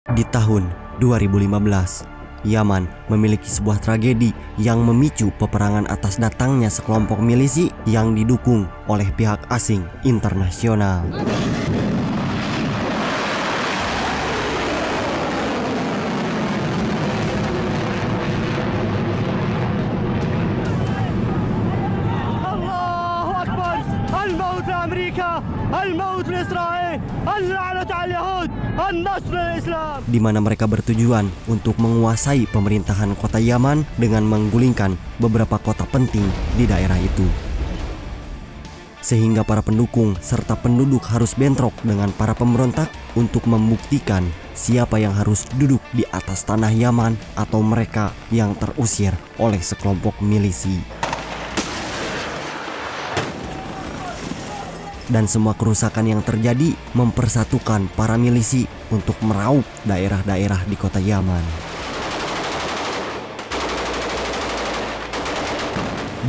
Di tahun 2015, Yaman memiliki sebuah tragedi yang memicu peperangan atas datangnya sekelompok milisi yang didukung oleh pihak asing internasional. Allahu Akbar, al-maut Amerika, al-maut Israel, al-la'nat al-Yahud, an-nasr al-Islam. Di mana mereka bertujuan untuk menguasai pemerintahan kota Yaman dengan menggulingkan beberapa kota penting di daerah itu. Sehingga para pendukung serta penduduk harus bentrok dengan para pemberontak untuk membuktikan siapa yang harus duduk di atas tanah Yaman atau mereka yang terusir oleh sekelompok milisi. Dan semua kerusakan yang terjadi mempersatukan para milisi untuk meraup daerah-daerah di kota Yaman.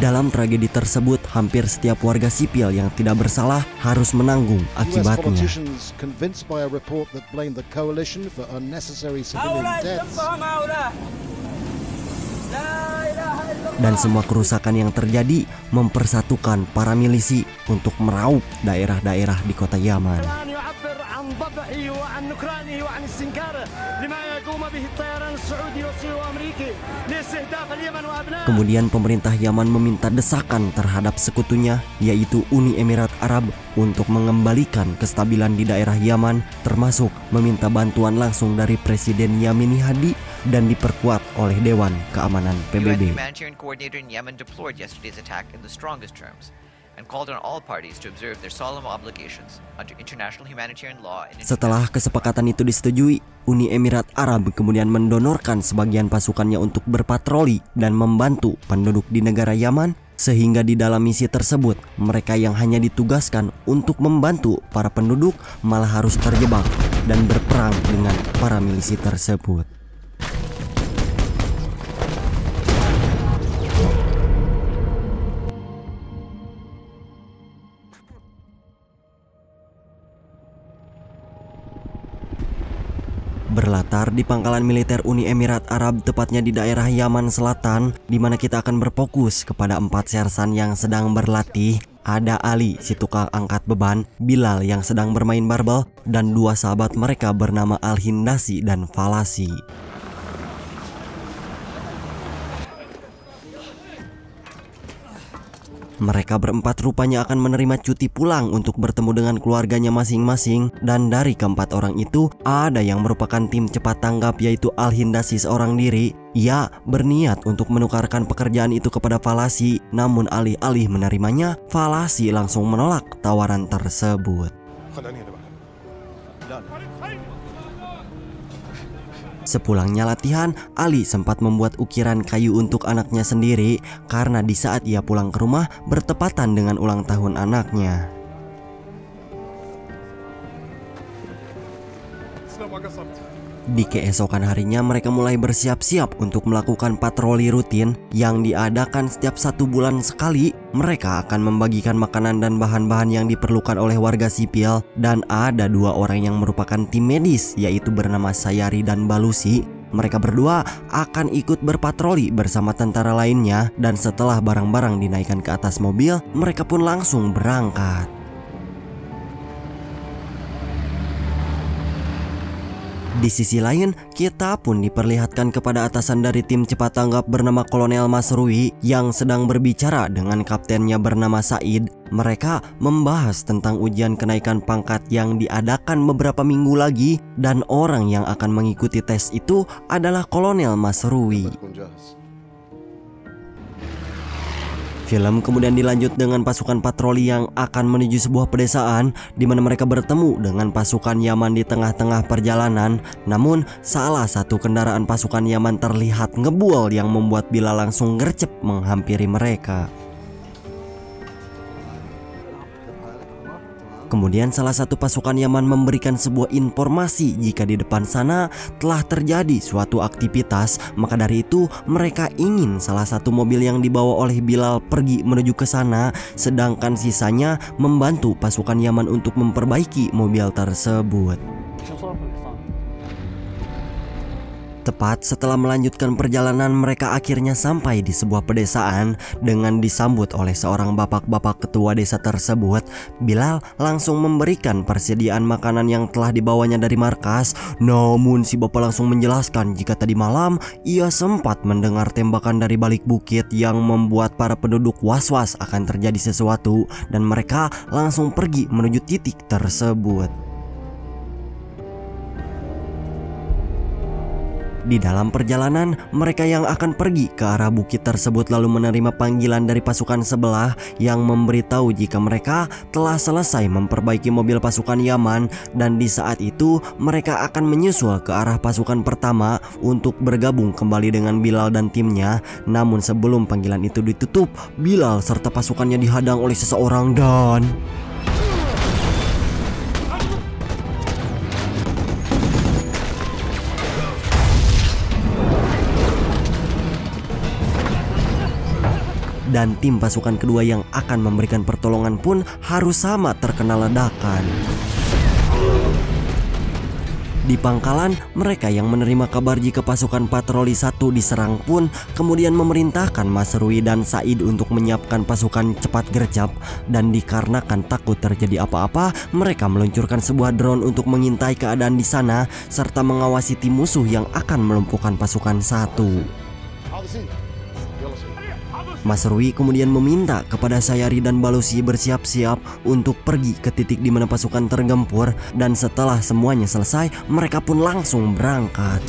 Dalam tragedi tersebut, hampir setiap warga sipil yang tidak bersalah harus menanggung akibatnya. Dan semua kerusakan yang terjadi mempersatukan para milisi untuk meraup daerah-daerah di kota Yaman. Kemudian pemerintah Yaman meminta desakan terhadap sekutunya, yaitu Uni Emirat Arab, untuk mengembalikan kestabilan di daerah Yaman, termasuk meminta bantuan langsung dari Presiden Yamini Hadi dan diperkuat oleh Dewan Keamanan PBB. Setelah kesepakatan itu disetujui, Uni Emirat Arab kemudian mendonorkan sebagian pasukannya untuk berpatroli dan membantu penduduk di negara Yaman, sehingga di dalam misi tersebut mereka yang hanya ditugaskan untuk membantu para penduduk malah harus terjebak dan berperang dengan para milisi tersebut. Berlatar di pangkalan militer Uni Emirat Arab, tepatnya di daerah Yaman Selatan, di mana kita akan berfokus kepada 4 sersan yang sedang berlatih. Ada Ali, si tukang angkat beban, Bilal yang sedang bermain barbel, dan 2 sahabat mereka bernama Al-Hindasi dan Falasi. Mereka berempat rupanya akan menerima cuti pulang untuk bertemu dengan keluarganya masing-masing. Dan dari keempat orang itu, ada yang merupakan tim cepat tanggap, yaitu Al-Hindasi seorang diri. Ia berniat untuk menukarkan pekerjaan itu kepada Falasi, namun alih-alih menerimanya, Falasi langsung menolak tawaran tersebut. Sepulangnya latihan, Ali sempat membuat ukiran kayu untuk anaknya sendiri karena di saat ia pulang ke rumah bertepatan dengan ulang tahun anaknya. Di keesokan harinya mereka mulai bersiap-siap untuk melakukan patroli rutin yang diadakan setiap 1 bulan sekali. Mereka akan membagikan makanan dan bahan-bahan yang diperlukan oleh warga sipil. Dan ada 2 orang yang merupakan tim medis, yaitu bernama Sayari dan Balusi. Mereka berdua akan ikut berpatroli bersama tentara lainnya. Dan setelah barang-barang dinaikkan ke atas mobil, mereka pun langsung berangkat. Di sisi lain, kita pun diperlihatkan kepada atasan dari tim cepat tanggap bernama Kolonel Masrui yang sedang berbicara dengan kaptennya bernama Said. Mereka membahas tentang ujian kenaikan pangkat yang diadakan beberapa minggu lagi, dan orang yang akan mengikuti tes itu adalah Kolonel Masrui. Film kemudian dilanjut dengan pasukan patroli yang akan menuju sebuah pedesaan di mana mereka bertemu dengan pasukan Yaman di tengah-tengah perjalanan. Namun salah satu kendaraan pasukan Yaman terlihat ngebul yang membuat Bilal langsung gercep menghampiri mereka. Kemudian salah satu pasukan Yaman memberikan sebuah informasi jika di depan sana telah terjadi suatu aktivitas. Maka dari itu mereka ingin salah satu mobil yang dibawa oleh Bilal pergi menuju ke sana, sedangkan sisanya membantu pasukan Yaman untuk memperbaiki mobil tersebut. Tepat setelah melanjutkan perjalanan, mereka akhirnya sampai di sebuah pedesaan dengan disambut oleh seorang bapak-bapak ketua desa tersebut. Bilal langsung memberikan persediaan makanan yang telah dibawanya dari markas. Namun si bapak langsung menjelaskan jika tadi malam ia sempat mendengar tembakan dari balik bukit yang membuat para penduduk was-was akan terjadi sesuatu, dan mereka langsung pergi menuju titik tersebut. Di dalam perjalanan, mereka yang akan pergi ke arah bukit tersebut lalu menerima panggilan dari pasukan sebelah yang memberitahu jika mereka telah selesai memperbaiki mobil pasukan Yaman, dan di saat itu mereka akan menyusul ke arah pasukan pertama untuk bergabung kembali dengan Bilal dan timnya. Namun sebelum panggilan itu ditutup, Bilal serta pasukannya dihadang oleh seseorang dan tim pasukan kedua yang akan memberikan pertolongan pun harus sama terkena ledakan. Di pangkalan, mereka yang menerima kabar jika pasukan patroli 1 diserang pun kemudian memerintahkan Mas Rui dan Said untuk menyiapkan pasukan cepat gercep, dan dikarenakan takut terjadi apa-apa, mereka meluncurkan sebuah drone untuk mengintai keadaan di sana serta mengawasi tim musuh yang akan melumpuhkan pasukan 1. Mas Rui kemudian meminta kepada Sayari dan Balusi bersiap-siap untuk pergi ke titik di mana pasukan tergempur, dan setelah semuanya selesai, mereka pun langsung berangkat.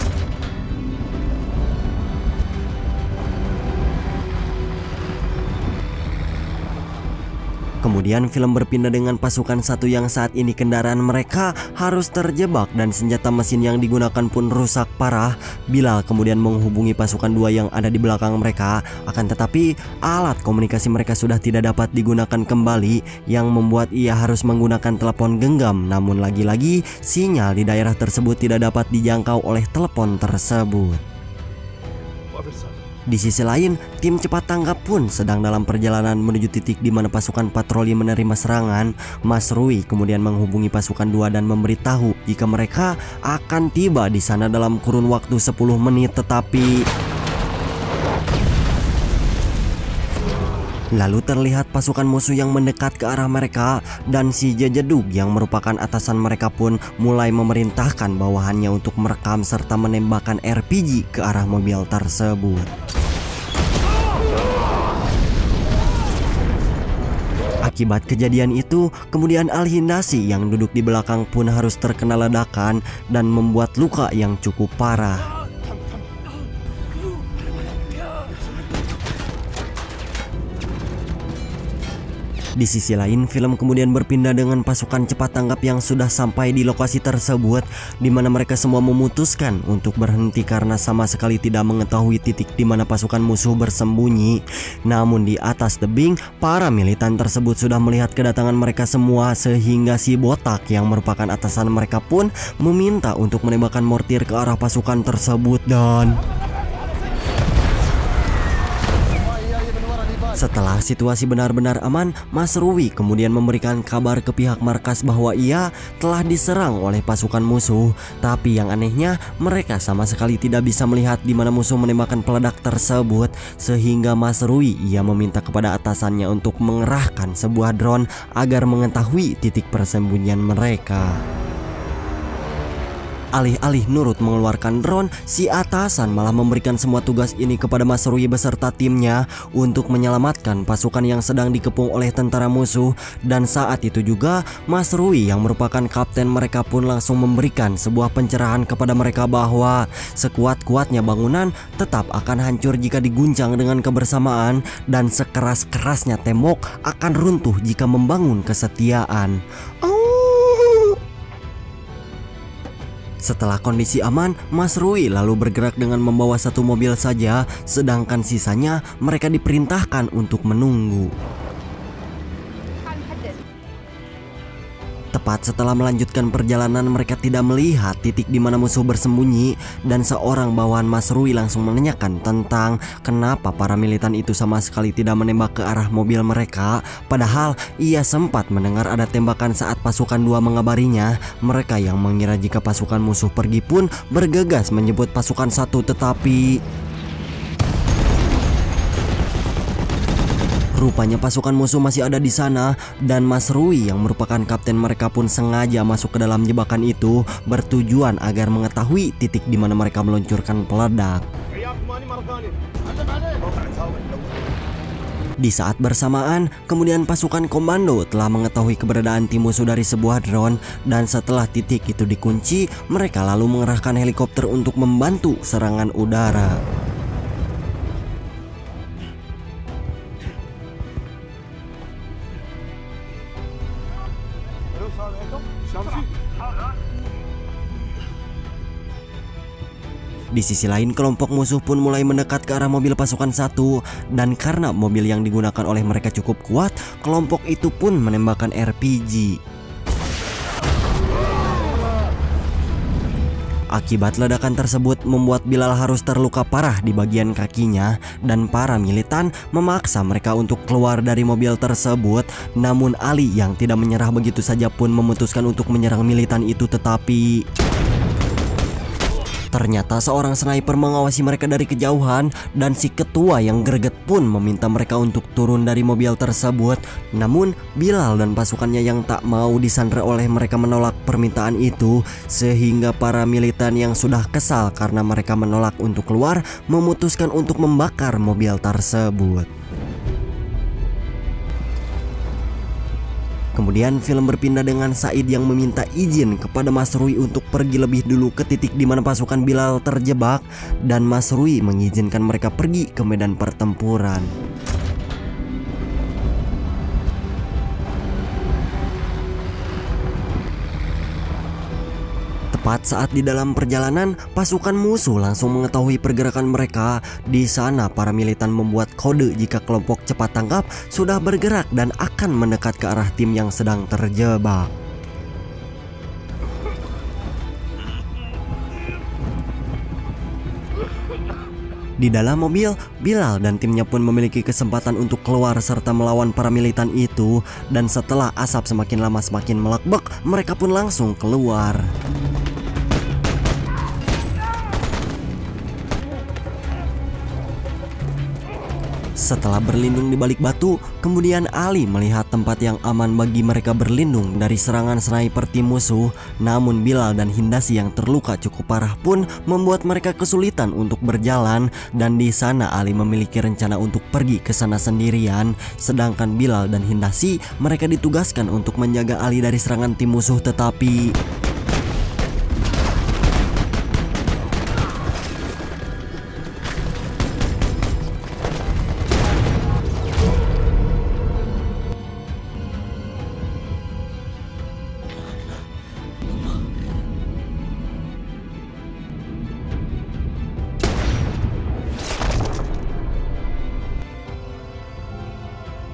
Kemudian film berpindah dengan pasukan 1 yang saat ini kendaraan mereka harus terjebak dan senjata mesin yang digunakan pun rusak parah. Bilal kemudian menghubungi pasukan 2 yang ada di belakang mereka, akan tetapi alat komunikasi mereka sudah tidak dapat digunakan kembali, yang membuat ia harus menggunakan telepon genggam. Namun lagi-lagi sinyal di daerah tersebut tidak dapat dijangkau oleh telepon tersebut. Di sisi lain, tim cepat tanggap pun sedang dalam perjalanan menuju titik di mana pasukan patroli menerima serangan. Mas Rui kemudian menghubungi pasukan 2 dan memberitahu jika mereka akan tiba di sana dalam kurun waktu 10 menit, tetapi lalu terlihat pasukan musuh yang mendekat ke arah mereka, dan si Jejedug yang merupakan atasan mereka pun mulai memerintahkan bawahannya untuk merekam serta menembakkan RPG ke arah mobil tersebut. Akibat kejadian itu, kemudian Al-Hindasi yang duduk di belakang pun harus terkena ledakan dan membuat luka yang cukup parah. Di sisi lain, film kemudian berpindah dengan pasukan cepat tanggap yang sudah sampai di lokasi tersebut, di mana mereka semua memutuskan untuk berhenti karena sama sekali tidak mengetahui titik di mana pasukan musuh bersembunyi. Namun di atas tebing, para militan tersebut sudah melihat kedatangan mereka semua, sehingga si botak yang merupakan atasan mereka pun meminta untuk menembakkan mortir ke arah pasukan tersebut. Dan setelah situasi benar-benar aman, Mas Rui kemudian memberikan kabar ke pihak markas bahwa ia telah diserang oleh pasukan musuh. Tapi yang anehnya, mereka sama sekali tidak bisa melihat di mana musuh menembakkan peledak tersebut, sehingga Mas Rui ia meminta kepada atasannya untuk mengerahkan sebuah drone agar mengetahui titik persembunyian mereka. Alih-alih nurut mengeluarkan drone, si atasan malah memberikan semua tugas ini kepada Mas Rui beserta timnya untuk menyelamatkan pasukan yang sedang dikepung oleh tentara musuh. Dan saat itu juga Mas Rui yang merupakan kapten mereka pun langsung memberikan sebuah pencerahan kepada mereka bahwa sekuat-kuatnya bangunan tetap akan hancur jika diguncang dengan kebersamaan, dan sekeras-kerasnya tembok akan runtuh jika membangun kesetiaan. Setelah kondisi aman, Mas Rui lalu bergerak dengan membawa satu mobil saja, sedangkan sisanya mereka diperintahkan untuk menunggu. Tepat setelah melanjutkan perjalanan, mereka tidak melihat titik di mana musuh bersembunyi, dan seorang bawahan Mas Rui langsung menanyakan tentang kenapa para militan itu sama sekali tidak menembak ke arah mobil mereka. Padahal ia sempat mendengar ada tembakan saat pasukan 2 mengabarinya. Mereka yang mengira jika pasukan musuh pergi pun bergegas menyebut pasukan 1, tetapi rupanya pasukan musuh masih ada di sana, dan Mas Rui yang merupakan kapten mereka pun sengaja masuk ke dalam jebakan itu bertujuan agar mengetahui titik di mana mereka meluncurkan peledak. Di saat bersamaan, kemudian pasukan komando telah mengetahui keberadaan tim musuh dari sebuah drone, dan setelah titik itu dikunci, mereka lalu mengerahkan helikopter untuk membantu serangan udara. Di sisi lain, kelompok musuh pun mulai mendekat ke arah mobil pasukan 1, dan karena mobil yang digunakan oleh mereka cukup kuat, kelompok itu pun menembakkan RPG. Akibat ledakan tersebut membuat Bilal harus terluka parah di bagian kakinya, dan para militan memaksa mereka untuk keluar dari mobil tersebut. Namun Ali yang tidak menyerah begitu saja pun memutuskan untuk menyerang militan itu, tetapi ternyata seorang sniper mengawasi mereka dari kejauhan, dan si ketua yang greget pun meminta mereka untuk turun dari mobil tersebut. Namun Bilal dan pasukannya yang tak mau disandra oleh mereka menolak permintaan itu, sehingga para militan yang sudah kesal karena mereka menolak untuk keluar memutuskan untuk membakar mobil tersebut. Kemudian film berpindah dengan Said yang meminta izin kepada Mas Rui untuk pergi lebih dulu ke titik di mana pasukan Bilal terjebak, dan Mas Rui mengizinkan mereka pergi ke medan pertempuran. Tepat saat di dalam perjalanan, pasukan musuh langsung mengetahui pergerakan mereka. Di sana para militan membuat kode jika kelompok cepat tanggap sudah bergerak dan akan mendekat ke arah tim yang sedang terjebak. Di dalam mobil, Bilal dan timnya pun memiliki kesempatan untuk keluar serta melawan para militan itu, dan setelah asap semakin lama semakin melekbek, mereka pun langsung keluar. Setelah berlindung di balik batu, kemudian Ali melihat tempat yang aman bagi mereka berlindung dari serangan sniper tim musuh. Namun Bilal dan Hindasi yang terluka cukup parah pun membuat mereka kesulitan untuk berjalan, dan di sana Ali memiliki rencana untuk pergi ke sana sendirian. Sedangkan Bilal dan Hindasi mereka ditugaskan untuk menjaga Ali dari serangan tim musuh, tetapi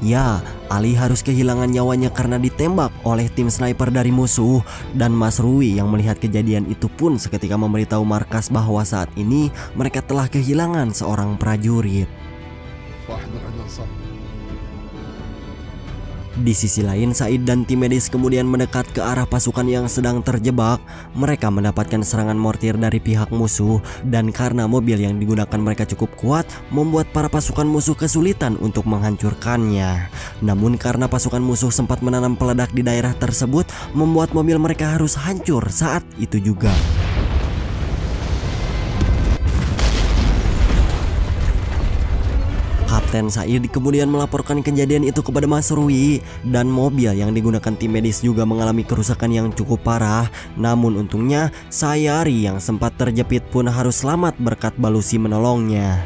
ya, Ali harus kehilangan nyawanya karena ditembak oleh tim sniper dari musuh, dan Mas Rui yang melihat kejadian itu pun seketika memberitahu markas bahwa saat ini mereka telah kehilangan seorang prajurit. Di sisi lain, Said dan tim medis kemudian mendekat ke arah pasukan yang sedang terjebak. Mereka mendapatkan serangan mortir dari pihak musuh, dan karena mobil yang digunakan mereka cukup kuat, membuat para pasukan musuh kesulitan untuk menghancurkannya. Namun karena pasukan musuh sempat menanam peledak di daerah tersebut, membuat mobil mereka harus hancur saat itu juga. Kapten Said kemudian melaporkan kejadian itu kepada Mas Rui, dan mobil yang digunakan tim medis juga mengalami kerusakan yang cukup parah. Namun untungnya Sayari yang sempat terjepit pun harus selamat berkat Balusi menolongnya.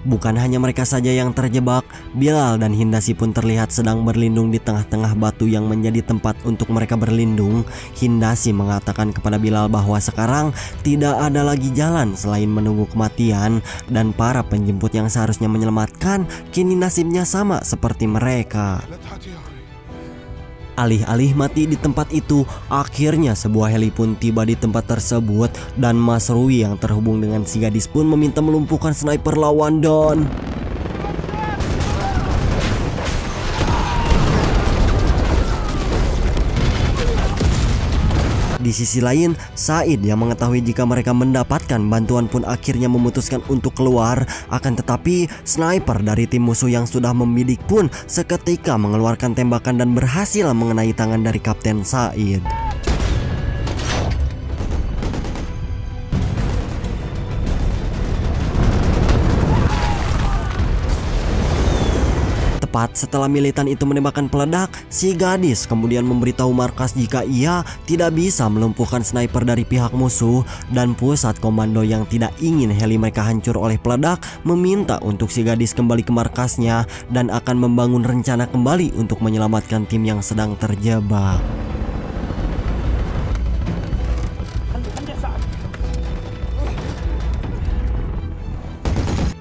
Bukan hanya mereka saja yang terjebak, Bilal dan Hindasi pun terlihat sedang berlindung di tengah-tengah batu yang menjadi tempat untuk mereka berlindung. Hindasi mengatakan kepada Bilal bahwa sekarang tidak ada lagi jalan selain menunggu kematian, dan para penjemput yang seharusnya menyelamatkan kini nasibnya sama seperti mereka. Alih-alih mati di tempat itu, akhirnya sebuah heli pun tiba di tempat tersebut, dan Masrui yang terhubung dengan si gadis pun meminta melumpuhkan sniper lawan dan di sisi lain, Said yang mengetahui jika mereka mendapatkan bantuan pun akhirnya memutuskan untuk keluar. Akan tetapi, sniper dari tim musuh yang sudah membidik pun seketika mengeluarkan tembakan dan berhasil mengenai tangan dari Kapten Said. Tepat setelah militan itu menembakkan peledak, si gadis kemudian memberitahu markas jika ia tidak bisa melumpuhkan sniper dari pihak musuh, dan pusat komando yang tidak ingin heli mereka hancur oleh peledak meminta untuk si gadis kembali ke markasnya dan akan membangun rencana kembali untuk menyelamatkan tim yang sedang terjebak.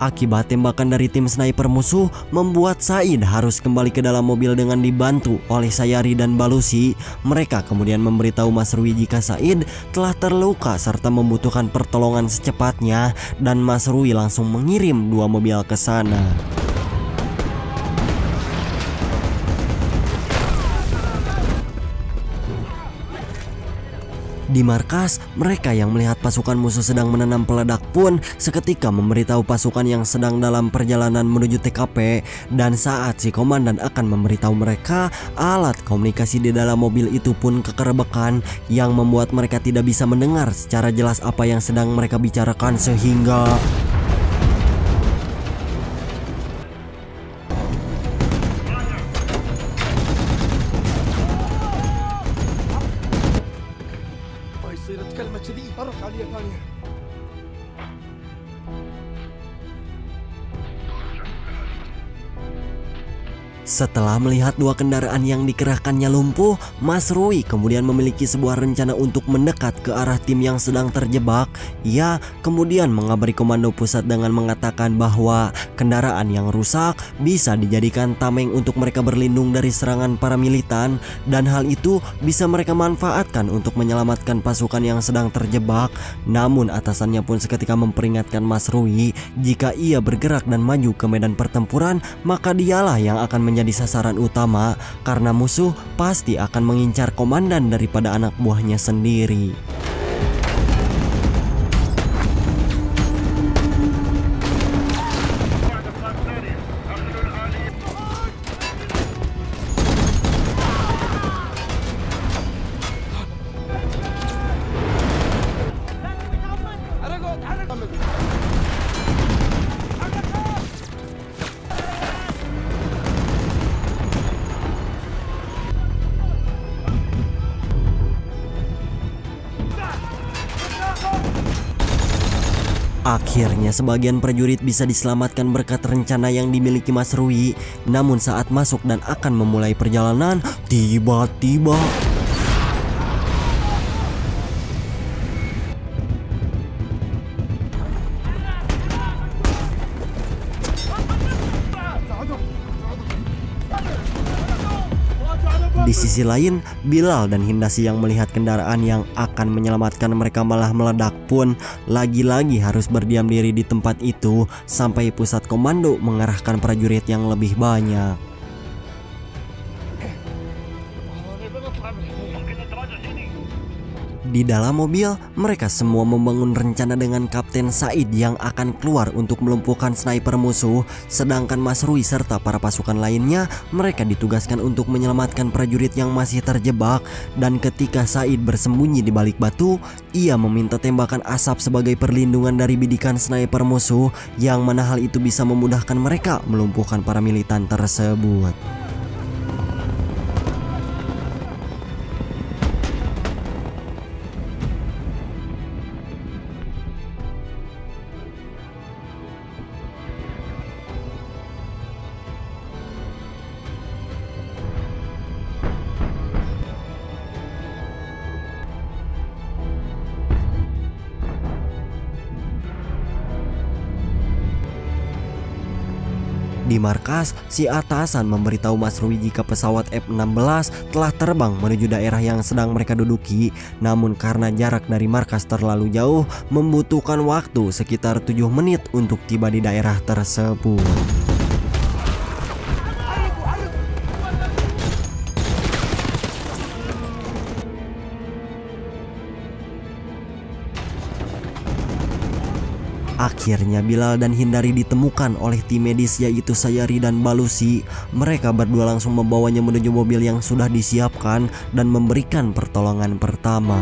Akibat tembakan dari tim sniper musuh membuat Said harus kembali ke dalam mobil dengan dibantu oleh Sayari dan Balusi. Mereka kemudian memberitahu Masrui jika Said telah terluka serta membutuhkan pertolongan secepatnya, dan Masrui langsung mengirim 2 mobil ke sana. Di markas, mereka yang melihat pasukan musuh sedang menanam peledak pun seketika memberitahu pasukan yang sedang dalam perjalanan menuju TKP, dan saat si komandan akan memberitahu mereka, alat komunikasi di dalam mobil itu pun kekerebekan yang membuat mereka tidak bisa mendengar secara jelas apa yang sedang mereka bicarakan sehingga setelah melihat 2 kendaraan yang dikerahkannya lumpuh, Masrui kemudian memiliki sebuah rencana untuk mendekat ke arah tim yang sedang terjebak. Ia kemudian mengabari komando pusat dengan mengatakan bahwa kendaraan yang rusak bisa dijadikan tameng untuk mereka berlindung dari serangan para militan, dan hal itu bisa mereka manfaatkan untuk menyelamatkan pasukan yang sedang terjebak. Namun atasannya pun seketika memperingatkan Masrui jika ia bergerak dan maju ke medan pertempuran, maka dialah yang akan menjadi sasaran utama karena musuh pasti akan mengincar komandan daripada anak buahnya sendiri. Akhirnya sebagian prajurit bisa diselamatkan berkat rencana yang dimiliki Masrui. Namun saat masuk dan akan memulai perjalanan, tiba-tiba di sisi lain, Bilal dan Hindasi yang melihat kendaraan yang akan menyelamatkan mereka malah meledak pun lagi-lagi harus berdiam diri di tempat itu sampai pusat komando mengerahkan prajurit yang lebih banyak. Di dalam mobil, mereka semua membangun rencana dengan Kapten Said yang akan keluar untuk melumpuhkan sniper musuh, sedangkan Masrui serta para pasukan lainnya mereka ditugaskan untuk menyelamatkan prajurit yang masih terjebak. Dan ketika Said bersembunyi di balik batu, ia meminta tembakan asap sebagai perlindungan dari bidikan sniper musuh, yang mana hal itu bisa memudahkan mereka melumpuhkan para militan tersebut. Di markas, si atasan memberitahu Masrui jika pesawat F-16 telah terbang menuju daerah yang sedang mereka duduki. Namun karena jarak dari markas terlalu jauh, membutuhkan waktu sekitar 7 menit untuk tiba di daerah tersebut. Akhirnya Bilal dan Hindari ditemukan oleh tim medis yaitu Sayari dan Balusi. Mereka berdua langsung membawanya menuju mobil yang sudah disiapkan dan memberikan pertolongan pertama.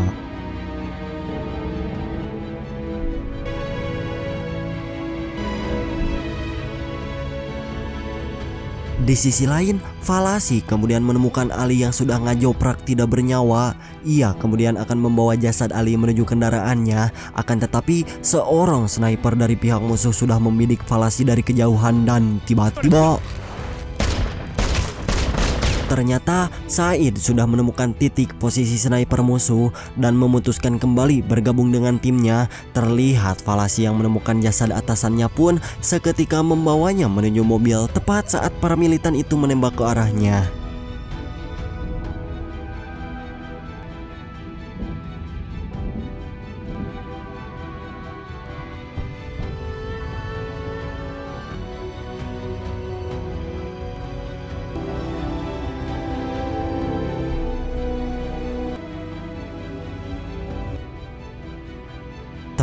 Di sisi lain, Falasi kemudian menemukan Ali yang sudah ngajoprak tidak bernyawa. Ia kemudian akan membawa jasad Ali menuju kendaraannya. Akan tetapi seorang sniper dari pihak musuh sudah membidik Falasi dari kejauhan dan tiba-tiba ternyata Said sudah menemukan titik posisi sniper musuh dan memutuskan kembali bergabung dengan timnya. Terlihat Falasi yang menemukan jasad atasannya pun seketika membawanya menuju mobil tepat saat para militan itu menembak ke arahnya.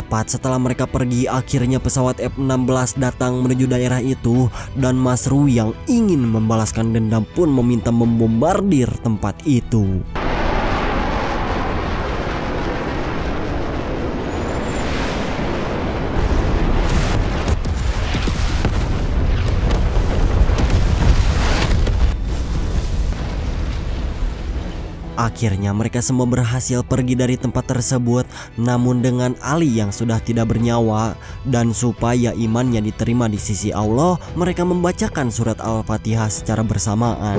Tepat setelah mereka pergi, akhirnya pesawat F-16 datang menuju daerah itu dan Masrui yang ingin membalaskan dendam pun meminta membombardir tempat itu. Akhirnya mereka semua berhasil pergi dari tempat tersebut, namun dengan Ali yang sudah tidak bernyawa. Dan supaya imannya diterima di sisi Allah, mereka membacakan surat Al-Fatihah secara bersamaan.